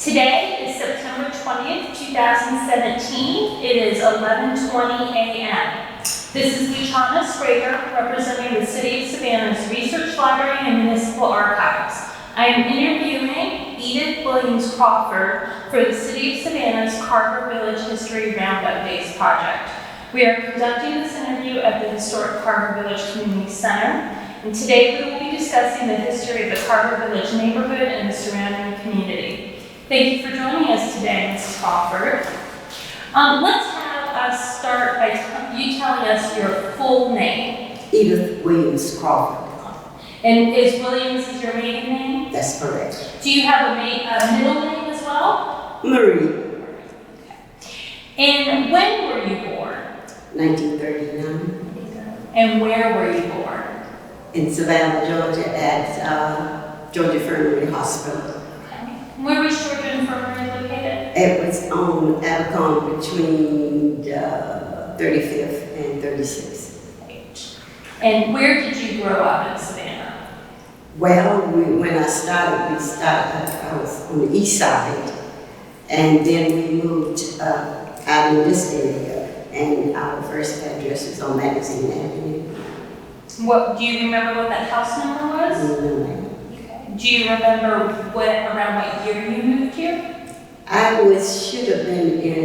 Today is September 20th, 2017. It is 11:20 a.m. This is Luciana Sprager, representing the City of Savannah's Research Library and Municipal Archives. I am interviewing Edith Williams Crawford for the City of Savannah's Carver Village History Roundup Days project. We are conducting this interview at the historic Carver Village Community Center, and today we will be discussing the history of the Carver Village neighborhood and the surrounding community. Thank you for joining us today, Mrs. Crawford. Let's have us start by you telling us your full name. Edith Williams Crawford. And is Williams your maiden name? That's correct. Do you have a middle name as well? Marie. And when were you born? 1939. And where were you born? In Savannah, Georgia at Georgia Infirmary Hospital. Where was Georgia Infirmary located? It was on Abercrombie between 35th and 36th. And where did you grow up in Savannah? Well, when I started, I was on the east side, and then we moved out in this area, and our first address was on Magazine Avenue. Do you remember what that house number was? No. Do you remember around what year you moved here? I should have been in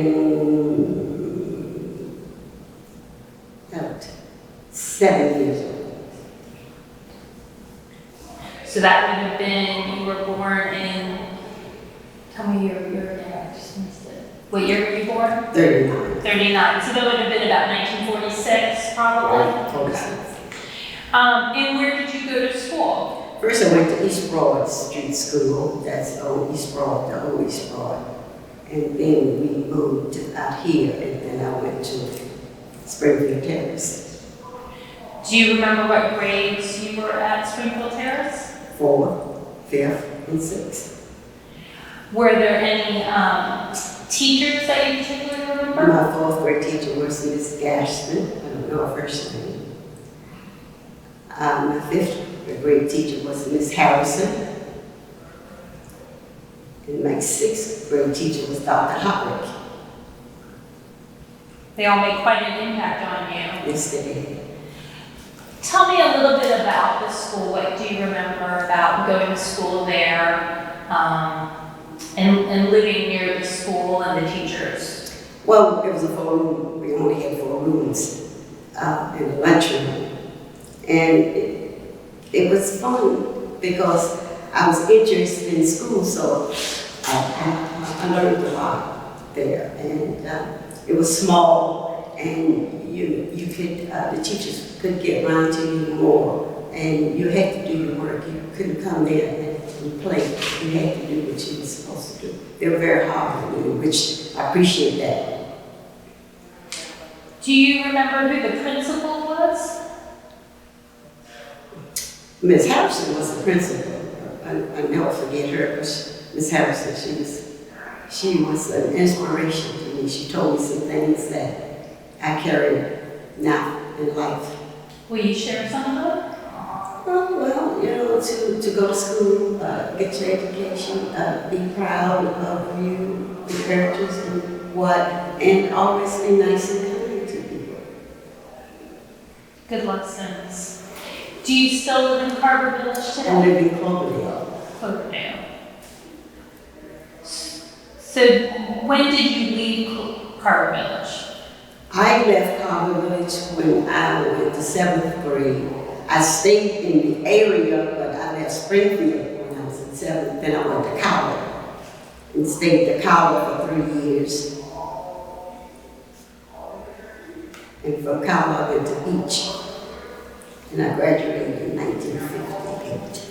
about 7 years old. So that would have been, you were born in, tell me your year again, I just missed it. What year were you born? 39. 39, so that would have been about 1946 probably? Right, 46. And where did you go to school? First I went to East Broad Street School, that's on East Broad, the old East Broad. And then we moved out here, and then I went to Springfield Terrace. Do you remember what grades you were at Springfield Terrace? 4th, 5th, and 6th. Were there any teachers that you particularly remember? My 4th grade teacher was Miss Gaston, I don't know her first name. My 5th grade teacher was Miss Harrison. And my 6th grade teacher was Dr. Hopwick. They all made quite an impact on you. Yes, they did. Tell me a little bit about the school. What do you remember about going to school there and living near the school and the teachers? Well, it was a 4-room, we only had 4 rooms in the lunchroom. And it was fun because I was interested in school, so I learned a lot there. And it was small, and you could the teachers could get around to you more, and you had to do your work. You couldn't come there and play. You had to do what you were supposed to do. They were very hard on you, which I appreciate that. Do you remember who the principal was? Miss Harrison was the principal. I never forget her. Miss Harrison, she was an inspiration to me. She told me some things that I carry now in life. Will you share some of them? Well, to go to school, get your education, be proud of you, the characters and always be nice and kind to people. Good lessons. Do you still live in Carver Village today? I live in Cloverdale. Cloverdale. So when did you leave Carver Village? I left Carver Village when I went to 7th grade. I stayed in the area, but I left Springfield when I was in 7th. Then I went to Carver and stayed at Carver for 3 years. And from Carver I went to Beach. And I graduated in 1958.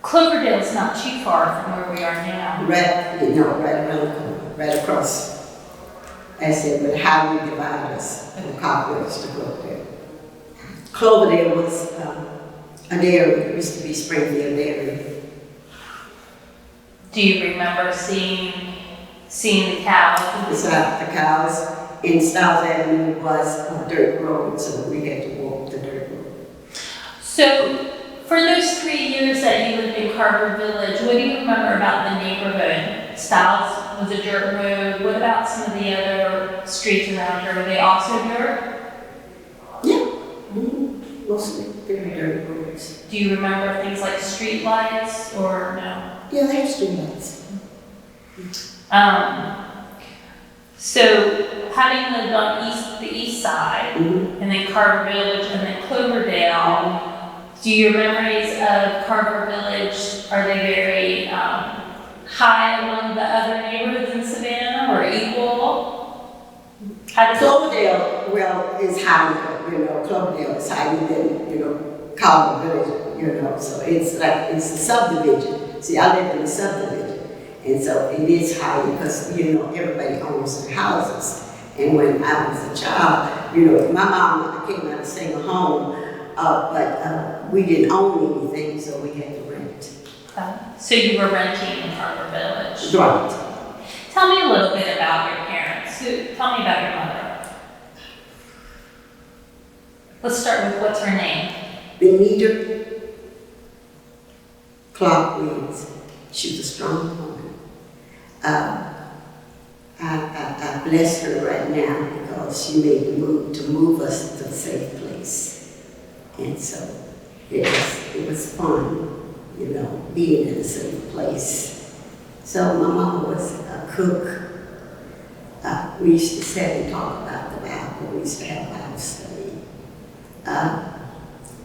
Cloverdale is not too far from where we are now. Right around the corner, right across. I said, but how we divide us from Carver Village to Cloverdale. Cloverdale was an area, it used to be Springfield area. Do you remember seeing the cows? Beside the cows, in Styles Avenue was a dirt road, so we had to walk the dirt road. So, for those 3 years that you lived in Carver Village, what do you remember about the neighborhood? Styles was a dirt road. What about some of the other streets around here? Were they also dirt? Yeah. Mostly very dirty roads. Do you remember things like street lights or no? Yeah, they have street lights. So having lived on the east side, and then Carver Village, and then Cloverdale, do your memories of Carver Village, are they very high among the other neighborhoods in Savannah or equal? How does Cloverdale, well, is higher, Cloverdale is higher than, Carver Village, so it's a subdivision. See, I live in a subdivision, and so it is higher because, everybody owns their houses. And when I was a child, my mom came out of a single home, but we didn't own anything, so we had to rent. So you were renting in Carver Village? Right. Tell me a little bit about your parents. Tell me about your mother. Let's start with what's her name? Benita Clark Williams. She was a strong woman. I bless her right now because she made the move to move us to a safe place. And so it was fun, being in a safe place. So my mama was a cook. We used to sit and talk about the Bible. We used to have Bible study.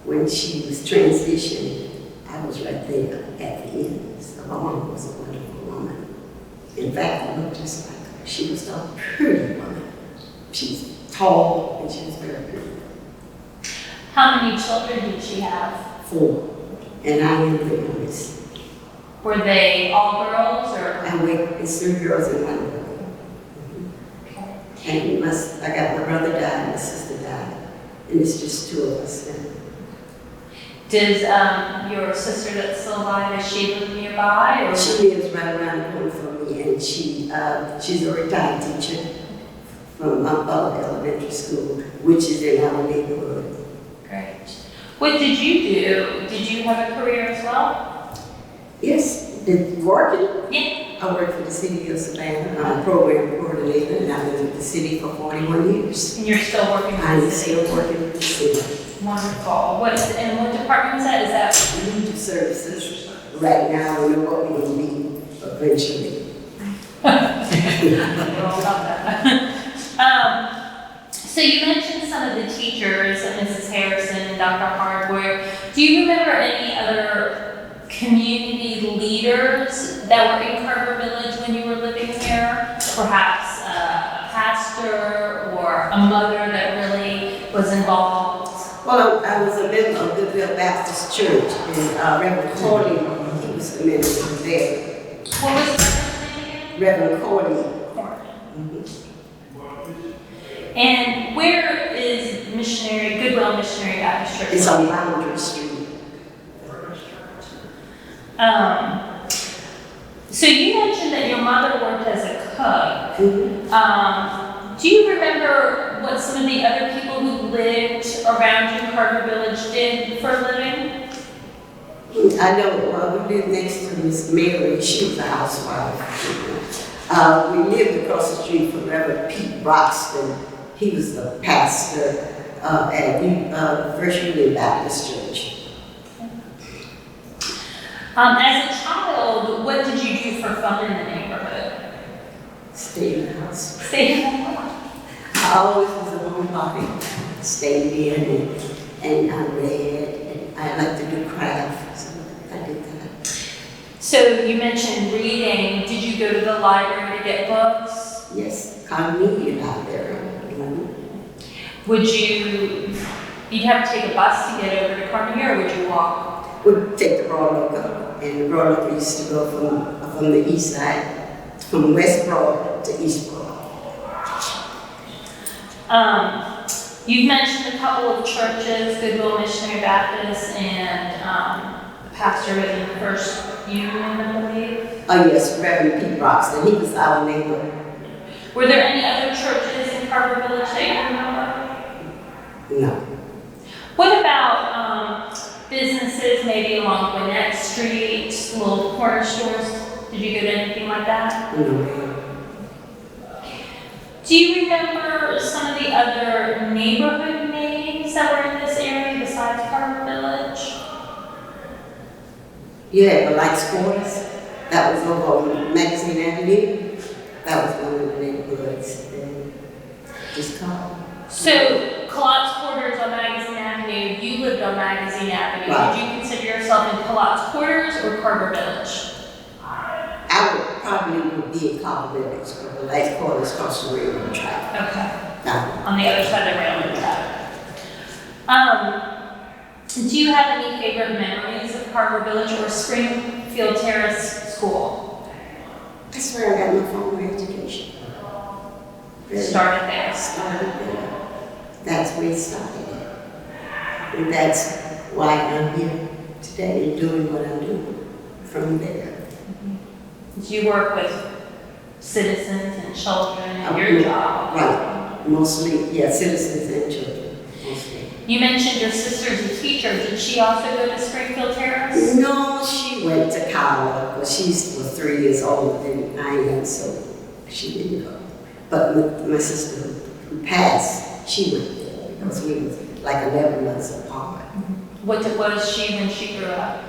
When she was transitioned, I was right there at the end. So my mama was a wonderful woman. In fact, I looked just like her. She was a pretty woman. She was tall and she was very pretty. How many children did she have? 4. And I am the youngest. Were they all girls or? It's 3 girls and 1 boy. Okay. And I got my brother died and my sister died. And it's just 2 of us now. Does your sister that's still alive, does she live nearby? Or? She lives right around the corner from me, and she's a retired teacher from Mount Butler Elementary School, which is in our neighborhood. Great. What did you do? Did you have a career as well? Yes, working. Yeah. I worked for the city of Savannah. I'm a program coordinator, and I've been with the city for 41 years. And you're still working for I'm the city? still working with the city. Wonderful. What department is that? Is that? Community services. Right now, we know what we will need eventually. We're all about that. So you mentioned some of the teachers, Mrs. Harrison and Dr. Hardware. Do you remember any other community leaders that were in Carver Village when you were living here? Perhaps a pastor or a mother that really was involved? Well, I was a member of Goodwill Baptist Church, and Reverend Corley, he was the minister there. What was the first name again? Reverend Corley. And where is Goodwill Missionary Baptist Church? It's on Boundary Street. So you mentioned that your mother worked as a cook. Do you remember what some of the other people who lived around you in Carver Village did for a living? I know, we lived next to Miss Mary. She was a housewife. We lived across the street from Reverend Pete Broxton. He was the pastor at First Union Baptist Church. As a child, what did you do for fun in the neighborhood? Stayed in the house. Stay in the house. I always was a homebody. Stayed in and I read, and I like to do crafts. So I did that. So you mentioned reading. Did you go to the library to get books? Yes, Carnegie Library. You'd have to take a bus to get over to Carnegie, or would you walk? We'd take the Roanoke, and the Roanoke used to go from the east side, from West Broad to East Broad. You've mentioned a couple of churches, Goodwill Missionary Baptist and the pastor was in the First Union, I believe. Oh yes, Reverend Pete Broxton. He was our neighbor. Were there any other churches in Carver Village that you remember? No. What about businesses, maybe along Gwinnett Street, little corner stores? Did you go to anything like that? No. Do you remember some of the other neighborhood names that were in this area besides Carver Village? Yeah, the Lights Quarters. That was over on Magazine Avenue. That was one of the neighborhoods. And just called. So, Colotte's Quarters on Magazine Avenue, you lived on Magazine Avenue. Right. Did you consider yourself in Colotte's Quarters or Carver Village? I would probably be in Carver Village, but the Lights Quarters across the railroad track. Okay. Now, On the other side of the railroad track. Do you have any favorite memories of Carver Village or Springfield Terrace School? that's where I got my formal education. Really Started there. started there. That's where it started. And that's why I'm here today and doing what I'm doing from there. Do you work with citizens and children in your job? Right. Mostly, yeah, citizens and children, mostly. You mentioned your sister's a teacher. Did she also go to Springfield Terrace? No, she went to college, but she was 3 years older than I am, so she didn't go. But my sister who passed, she went there because we was like 11 months apart. What was she when she grew up?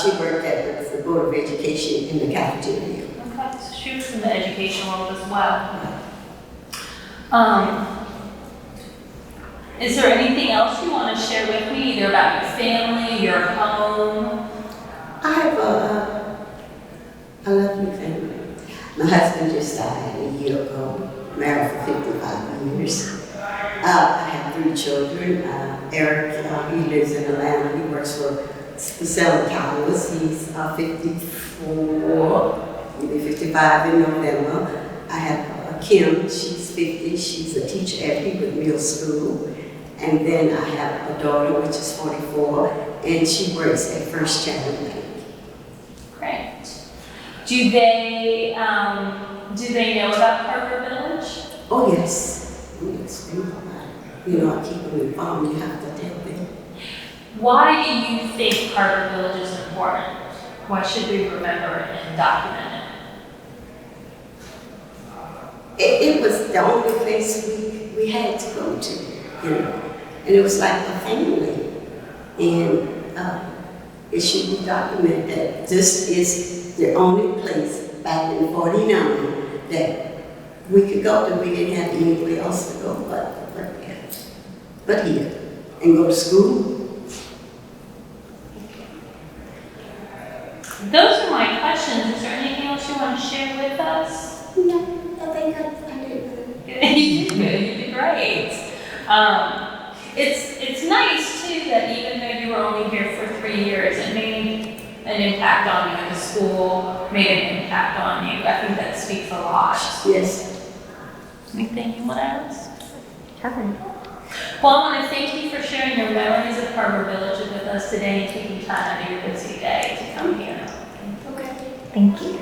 She worked at the Board of Education in the cafeteria. Okay, so she was in the education world as well. Is there anything else you want to share with me, either about your family, your home? I have a lovely family. My husband just died a year ago, married for 55 years. I have 3 children. Eric, he lives in Atlanta. He works for Selling Towers. He's 54, maybe 55 in November. I have Kim, she's 50. She's a teacher at Hebrew Middle School. And then I have a daughter, which is 44, and she works at First Channel Bank. Great. Do they know about Carver Village? Oh, yes. Yes, they know about it. You know, I keep them informed. You have to tell them. Why do you think Carver Village is important? Why should we remember it and document it? It was the only place we had to go to, you know. And it was like a family. And it should be documented that this is the only place back in 49 that we could go to. We didn't have anywhere else to go but here. And go to school. Those are my questions. Is there anything else you want to share with us? No, I think I did good. You did good. You did great. It's nice too that even though you were only here for 3 years, it made an impact on you. The school made an impact on you. I think that speaks a lot. Yes. Anything you want to ask? Well, I want to thank you for sharing your memories of Carver Village with us today and taking time out of your busy day to come here. Okay. Thank you.